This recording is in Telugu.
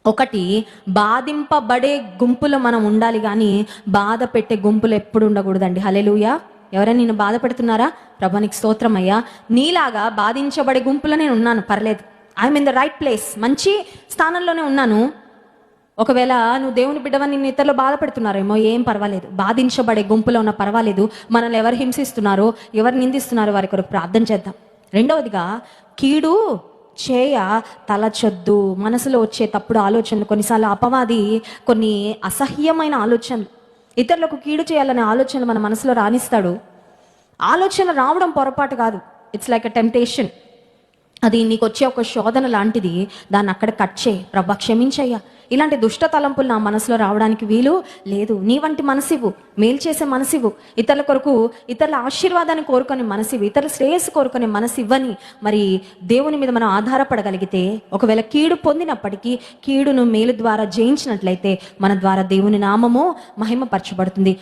ఒకటి, బాధింపబడే గుంపులో మనం ఉండాలి, కానీ బాధ పెట్టే గుంపులు ఎప్పుడు ఉండకూడదండి. హల్లెలూయా. ఎవరైనా నిన్ను బాధ పెడుతున్నారా? ప్రభానికి స్తోత్రం అయ్యా. నీలాగా బాధించబడే గుంపులో నేను ఉన్నాను, పర్లేదు. I'm in the right place, మంచి స్థానంలోనే ఉన్నాను. ఒకవేళ నువ్వు దేవుని బిడ్డవని నిన్ను ఇతరులు బాధ పెడుతున్నారేమో, ఏం పర్వాలేదు. బాధించబడే గుంపులో ఉన్న పర్వాలేదు. మనల్ని ఎవరు హింసిస్తున్నారో, ఎవరు నిందిస్తున్నారో వారి కొరకు ప్రార్థన చేద్దాం. రెండవదిగా, కీడు చేయ తలచొద్దు. మనసులో వచ్చే తప్పుడు ఆలోచనలు, కొన్నిసార్లు అపవాది కొన్ని అసహ్యమైన ఆలోచనలు, ఇతరులకు కీడు చేయాలనే ఆలోచనలు మన మనసులో రాణిస్తాడు. ఆలోచన రావడం పొరపాటు కాదు, ఇట్స్ లైక్ ఎ టెంప్టేషన్. అది నీకు వచ్చే ఒక శోధన లాంటిది. దాన్ని అక్కడ కట్ చేయి. ప్రభా క్షమించయ్యా, ఇలాంటి దుష్ట తలంపులు నా మనసులో రావడానికి వీలు లేదు. నీ వంటి మనసివు, మేలు చేసే మనసివు, ఇతరుల కొరకు, ఇతరుల ఆశీర్వాదాన్ని కోరుకొని మనసివు, ఇతరుల శ్రేయస్సు కోరుకునే మనసు ఇవ్వని మరి దేవుని మీద మనం ఆధారపడగలిగితే, ఒకవేళ కీడు పొందినప్పటికీ కీడును మేలు ద్వారా జయించినట్లయితే మన ద్వారా దేవుని నామము మహిమపరచబడుతుంది.